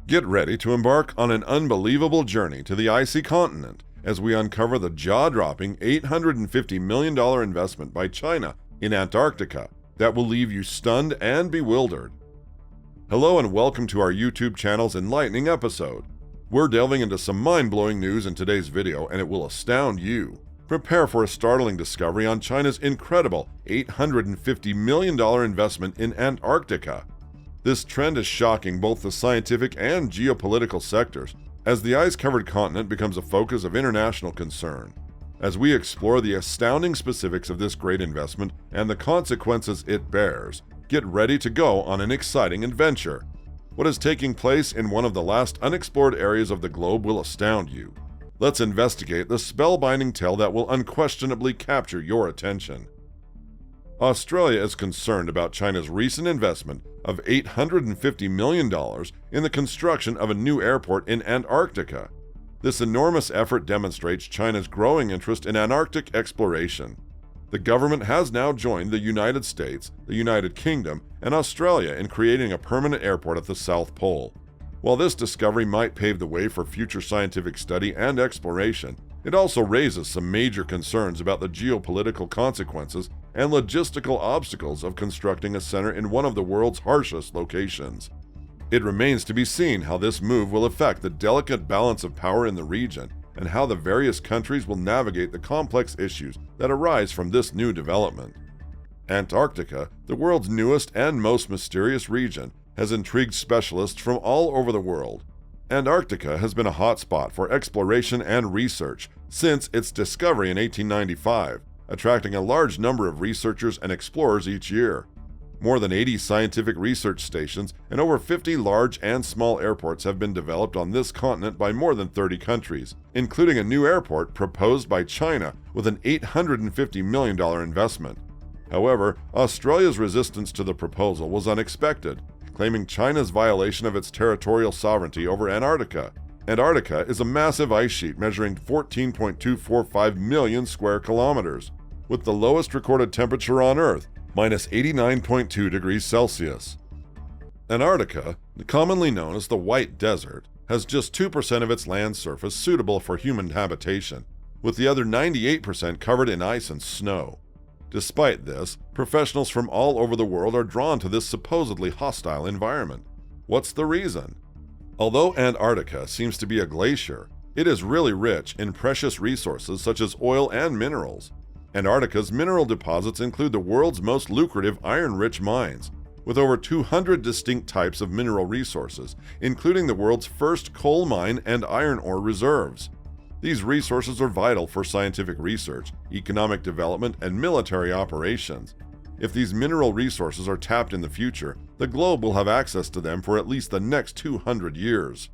Get ready to embark on an unbelievable journey to the icy continent as we uncover the jaw-dropping $850 million investment by China in Antarctica that will leave you stunned and bewildered. Hello and welcome to our YouTube channel's enlightening episode. We're delving into some mind-blowing news in today's video and it will astound you. Prepare for a startling discovery on China's incredible $850 million investment in Antarctica. This trend is shocking both the scientific and geopolitical sectors, as the ice-covered continent becomes a focus of international concern. As we explore the astounding specifics of this great investment and the consequences it bears, get ready to go on an exciting adventure. What is taking place in one of the last unexplored areas of the globe will astound you. Let's investigate the spellbinding tale that will unquestionably capture your attention. Australia is concerned about China's recent investment of $850 million in the construction of a new airport in Antarctica. This enormous effort demonstrates China's growing interest in Antarctic exploration. The government has now joined the United States, the United Kingdom, and Australia in creating a permanent airport at the South Pole. While this discovery might pave the way for future scientific study and exploration, it also raises some major concerns about the geopolitical consequences and logistical obstacles of constructing a center in one of the world's harshest locations. It remains to be seen how this move will affect the delicate balance of power in the region and how the various countries will navigate the complex issues that arise from this new development. Antarctica, the world's newest and most mysterious region, has intrigued specialists from all over the world. Antarctica has been a hotspot for exploration and research since its discovery in 1895, attracting a large number of researchers and explorers each year. More than 80 scientific research stations and over 50 large and small airports have been developed on this continent by more than 30 countries, including a new airport proposed by China with an $850 million investment. However, Australia's resistance to the proposal was unexpected, claiming China's violation of its territorial sovereignty over Antarctica. Antarctica is a massive ice sheet measuring 14.245 million square kilometers, with the lowest recorded temperature on Earth, minus 89.2 degrees Celsius. Antarctica, commonly known as the White Desert, has just 2% of its land surface suitable for human habitation, with the other 98% covered in ice and snow. Despite this, professionals from all over the world are drawn to this supposedly hostile environment. What's the reason? Although Antarctica seems to be a glacier, it is really rich in precious resources such as oil and minerals. Antarctica's mineral deposits include the world's most lucrative iron-rich mines, with over 200 distinct types of mineral resources, including the world's first coal mine and iron ore reserves. These resources are vital for scientific research, economic development, and military operations. If these mineral resources are tapped in the future, the globe will have access to them for at least the next 200 years.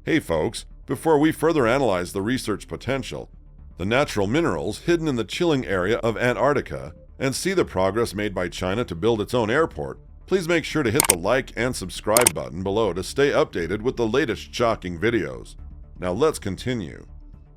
Hey folks, before we further analyze the research potential, the natural minerals hidden in the chilling area of Antarctica, and see the progress made by China to build its own airport, please make sure to hit the like and subscribe button below to stay updated with the latest shocking videos. Now let's continue.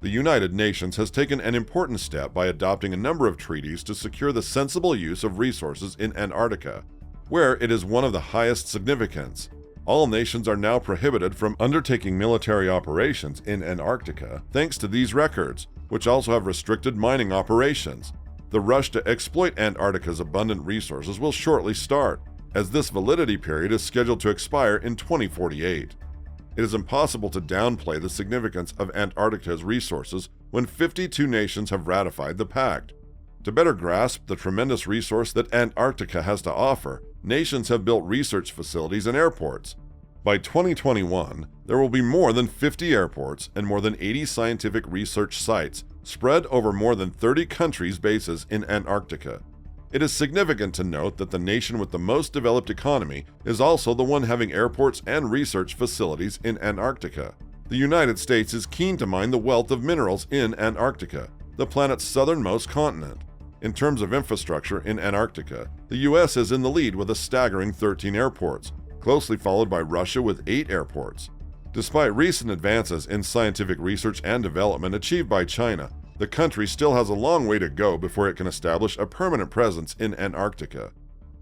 The United Nations has taken an important step by adopting a number of treaties to secure the sensible use of resources in Antarctica, where it is one of the highest significance. All nations are now prohibited from undertaking military operations in Antarctica thanks to these records, which also have restricted mining operations. The rush to exploit Antarctica's abundant resources will shortly start, as this validity period is scheduled to expire in 2048. It is impossible to downplay the significance of Antarctica's resources when 52 nations have ratified the pact. To better grasp the tremendous resource that Antarctica has to offer, nations have built research facilities and airports. By 2021, there will be more than 50 airports and more than 80 scientific research sites spread over more than 30 countries' bases in Antarctica. It is significant to note that the nation with the most developed economy is also the one having airports and research facilities in Antarctica. The United States is keen to mine the wealth of minerals in Antarctica, the planet's southernmost continent. In terms of infrastructure in Antarctica, the US is in the lead with a staggering 13 airports, closely followed by Russia with 8 airports. Despite recent advances in scientific research and development achieved by China, the country still has a long way to go before it can establish a permanent presence in Antarctica.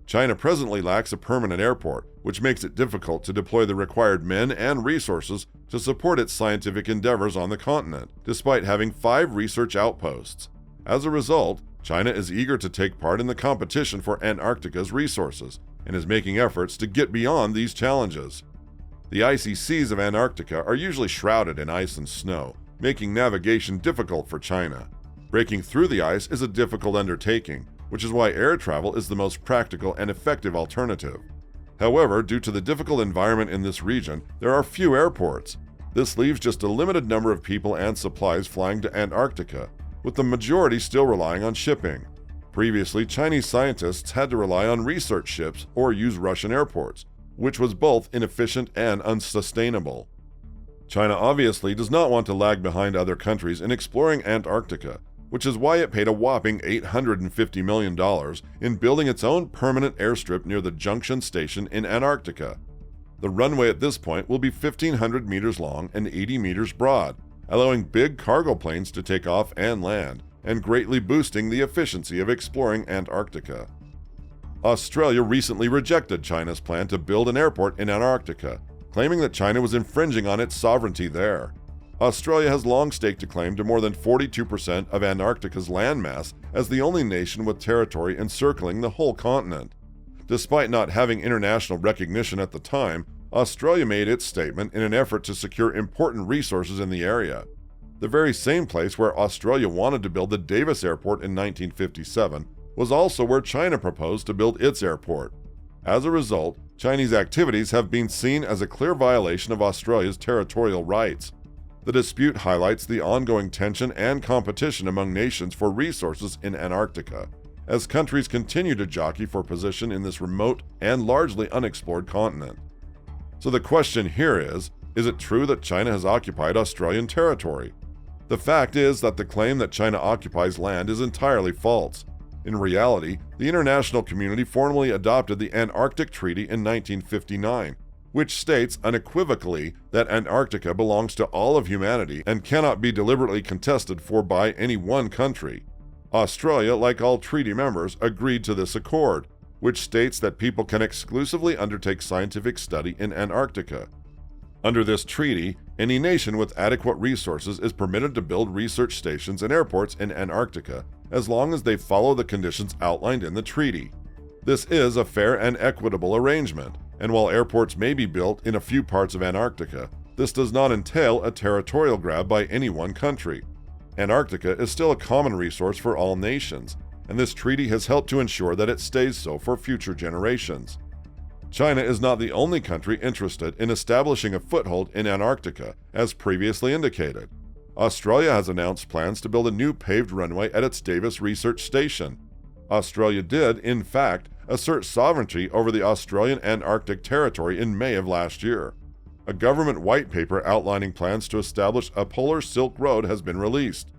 China presently lacks a permanent airport, which makes it difficult to deploy the required men and resources to support its scientific endeavors on the continent, despite having 5 research outposts. As a result, China is eager to take part in the competition for Antarctica's resources and is making efforts to get beyond these challenges. The icy seas of Antarctica are usually shrouded in ice and snow, making navigation difficult for China. Breaking through the ice is a difficult undertaking, which is why air travel is the most practical and effective alternative. However, due to the difficult environment in this region, there are few airports. This leaves just a limited number of people and supplies flying to Antarctica, with the majority still relying on shipping. Previously, Chinese scientists had to rely on research ships or use Russian airports, which was both inefficient and unsustainable. China obviously does not want to lag behind other countries in exploring Antarctica, which is why it paid a whopping $850 million in building its own permanent airstrip near the Junction Station in Antarctica. The runway at this point will be 1,500 meters long and 80 meters broad, allowing big cargo planes to take off and land, and greatly boosting the efficiency of exploring Antarctica. Australia recently rejected China's plan to build an airport in Antarctica, claiming that China was infringing on its sovereignty there. Australia has long staked a claim to more than 42% of Antarctica's landmass as the only nation with territory encircling the whole continent. Despite not having international recognition at the time, Australia made its statement in an effort to secure important resources in the area. The very same place where Australia wanted to build the Davis Airport in 1957 was also where China proposed to build its airport. As a result, Chinese activities have been seen as a clear violation of Australia's territorial rights. The dispute highlights the ongoing tension and competition among nations for resources in Antarctica, as countries continue to jockey for position in this remote and largely unexplored continent. So the question here is it true that China has occupied Australian territory? The fact is that the claim that China occupies land is entirely false. In reality, the international community formally adopted the Antarctic Treaty in 1959, which states unequivocally that Antarctica belongs to all of humanity and cannot be deliberately contested for by any one country. Australia, like all treaty members, agreed to this accord, which states that people can exclusively undertake scientific study in Antarctica. Under this treaty, any nation with adequate resources is permitted to build research stations and airports in Antarctica as long as they follow the conditions outlined in the treaty. This is a fair and equitable arrangement, and while airports may be built in a few parts of Antarctica, this does not entail a territorial grab by any one country. Antarctica is still a common resource for all nations, and this treaty has helped to ensure that it stays so for future generations. China is not the only country interested in establishing a foothold in Antarctica, as previously indicated. Australia has announced plans to build a new paved runway at its Davis Research Station. Australia did, in fact, assert sovereignty over the Australian Antarctic Territory in May of last year. A government white paper outlining plans to establish a polar Silk Road has been released.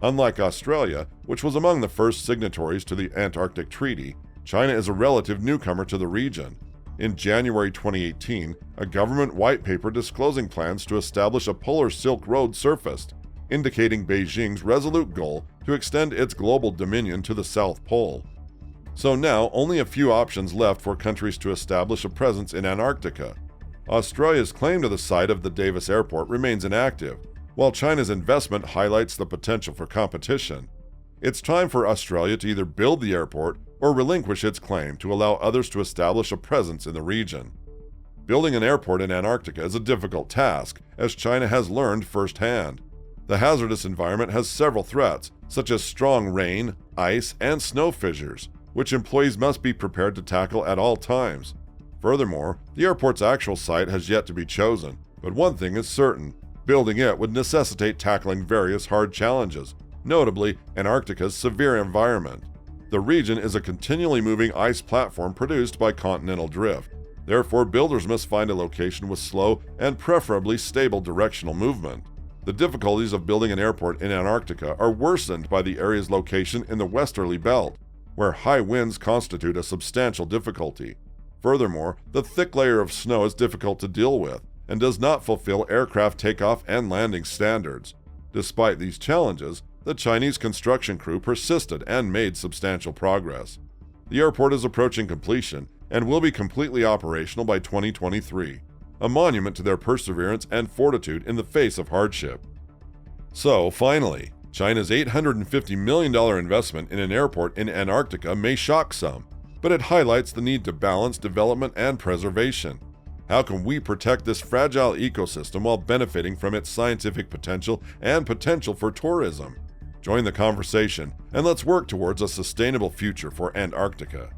Unlike Australia, which was among the first signatories to the Antarctic Treaty, China is a relative newcomer to the region. In January 2018, a government white paper disclosing plans to establish a polar Silk Road surfaced, indicating Beijing's resolute goal to extend its global dominion to the South Pole. So now, only a few options left for countries to establish a presence in Antarctica. Australia's claim to the site of the Davis Airport remains inactive, while China's investment highlights the potential for competition. It's time for Australia to either build the airport or relinquish its claim to allow others to establish a presence in the region. Building an airport in Antarctica is a difficult task, as China has learned firsthand. The hazardous environment has several threats, such as strong rain, ice, and snow fissures, which employees must be prepared to tackle at all times. Furthermore, the airport's actual site has yet to be chosen, but one thing is certain: building it would necessitate tackling various hard challenges, notably Antarctica's severe environment. The region is a continually moving ice platform produced by continental drift. Therefore, builders must find a location with slow and preferably stable directional movement. The difficulties of building an airport in Antarctica are worsened by the area's location in the westerly belt, where high winds constitute a substantial difficulty. Furthermore, the thick layer of snow is difficult to deal with and does not fulfill aircraft takeoff and landing standards. Despite these challenges, the Chinese construction crew persisted and made substantial progress. The airport is approaching completion and will be completely operational by 2023, a monument to their perseverance and fortitude in the face of hardship. So, finally, China's $850 million investment in an airport in Antarctica may shock some, but it highlights the need to balance development and preservation. How can we protect this fragile ecosystem while benefiting from its scientific potential and potential for tourism? Join the conversation, and let's work towards a sustainable future for Antarctica.